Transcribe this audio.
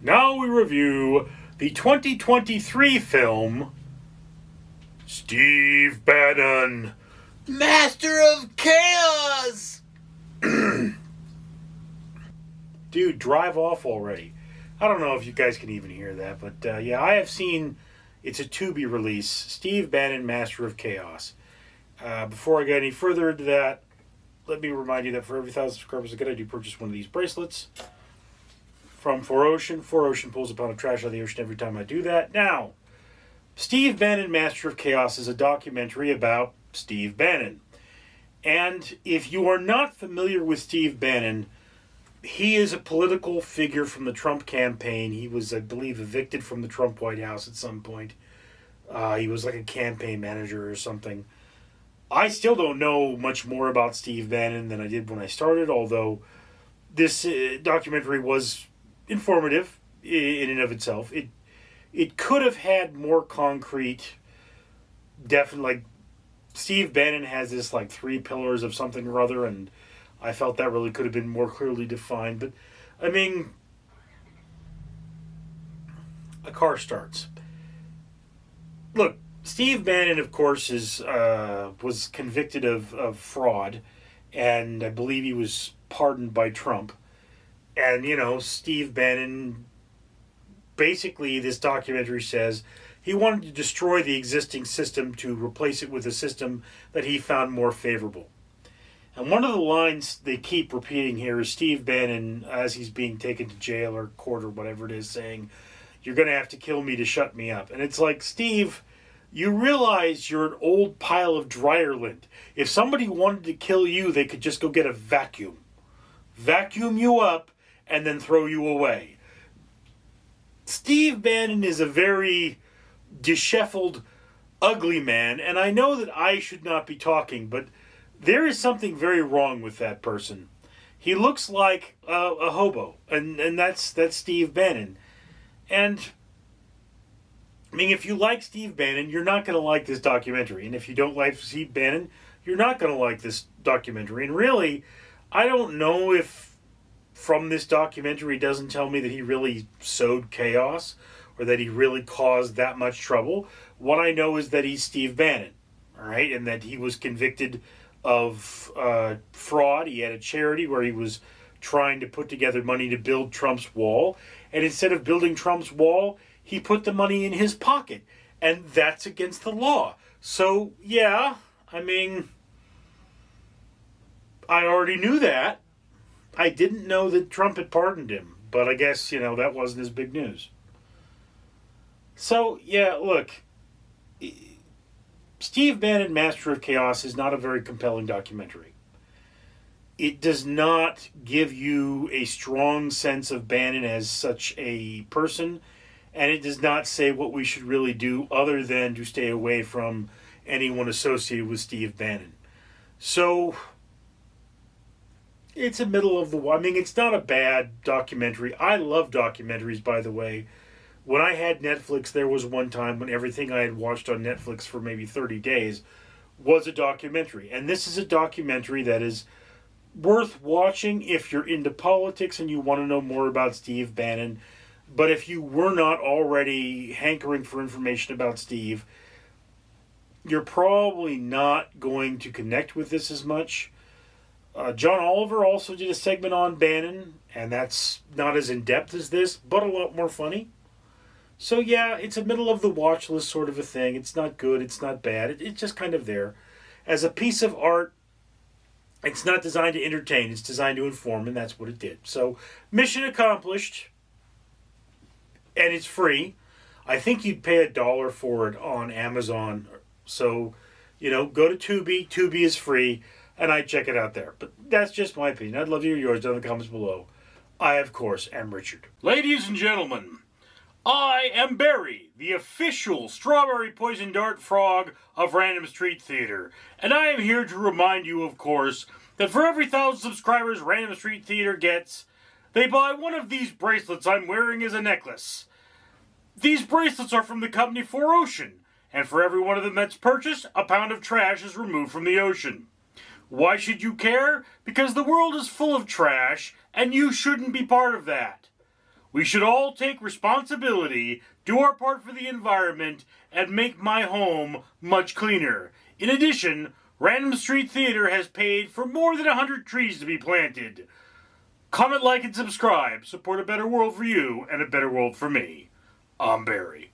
Now we review the 2023 film Steve Bannon, Master of Chaos! Dude, drive off already. I don't know if you guys can even hear that, but yeah, I have seen, it's a Tubi release, Steve Bannon, Master of Chaos. Before I get any further into that, let me remind you that for every 1,000 subscribers I get, I do purchase one of these bracelets from 4Ocean. 4Ocean pulls a pound of trash out of the ocean every time I do that. Now, Steve Bannon, Master of Chaos is a documentary about Steve Bannon. And if you are not familiar with Steve Bannon, he is a political figure from the Trump campaign. He was, I believe, evicted from the Trump White House at some point. He was like a campaign manager or something. I still don't know much more about Steve Bannon than I did when I started, although this documentary was informative in and of itself. It could have had more concrete, definitely, like, Steve Bannon has this, like, 3 pillars of something or other, and I felt that really could have been more clearly defined. But, I mean, a car starts. Look, Steve Bannon, of course, was convicted of fraud, and I believe he was pardoned by Trump. And, you know, Steve Bannon, basically, this documentary says he wanted to destroy the existing system to replace it with a system that he found more favorable. And one of the lines they keep repeating here is Steve Bannon, as he's being taken to jail or court or whatever it is, saying, "You're going to have to kill me to shut me up." And it's like, Steve, you realize you're an old pile of dryer lint. If somebody wanted to kill you, they could just go get a vacuum you up, and then throw you away. Steve Bannon is a very disheveled, ugly man, and I know that I should not be talking, but there is something very wrong with that person. He looks like a hobo, and that's Steve Bannon. And I mean, if you like Steve Bannon, you're not going to like this documentary. And if you don't like Steve Bannon, you're not going to like this documentary. And really, I don't know if from this documentary it doesn't tell me that he really sowed chaos or that he really caused that much trouble. What I know is that he's Steve Bannon, all right, and that he was convicted of fraud. He had a charity where he was trying to put together money to build Trump's wall. And instead of building Trump's wall, he put the money in his pocket, and that's against the law. So, yeah, I mean, I already knew that. I didn't know that Trump had pardoned him, but I guess, you know, that wasn't as big news. So, yeah, look, Steve Bannon, Master of Chaos, is not a very compelling documentary. It does not give you a strong sense of Bannon as such a person, and it does not say what we should really do other than to stay away from anyone associated with Steve Bannon. So, it's a middle of the... I mean, it's not a bad documentary. I love documentaries, by the way. When I had Netflix, there was one time when everything I had watched on Netflix for maybe 30 days was a documentary. And this is a documentary that is worth watching if you're into politics and you want to know more about Steve Bannon. But if you were not already hankering for information about Steve, you're probably not going to connect with this as much. John Oliver also did a segment on Bannon, and that's not as in-depth as this, but a lot more funny. So yeah, it's a middle of the watch list sort of a thing. It's not good, it's not bad, it's just kind of there. As a piece of art, it's not designed to entertain, it's designed to inform, and that's what it did. So, mission accomplished. And it's free. I think you'd pay $1 for it on Amazon. So, you know, go to Tubi. Tubi is free, and I'd check it out there. But that's just my opinion. I'd love to hear yours down in the comments below. I, of course, am Richard. Ladies and gentlemen, I am Barry, the official strawberry poison dart frog of Random Street Theater. And I am here to remind you, of course, that for every 1,000 subscribers Random Street Theater gets, they buy one of these bracelets I'm wearing as a necklace. These bracelets are from the company 4Ocean, and for every one of them that's purchased, a pound of trash is removed from the ocean. Why should you care? Because the world is full of trash, and you shouldn't be part of that. We should all take responsibility, do our part for the environment, and make my home much cleaner. In addition, Random Street Theater has paid for more than 100 trees to be planted. Comment, like, and subscribe. Support a better world for you and a better world for me. I'm Barry.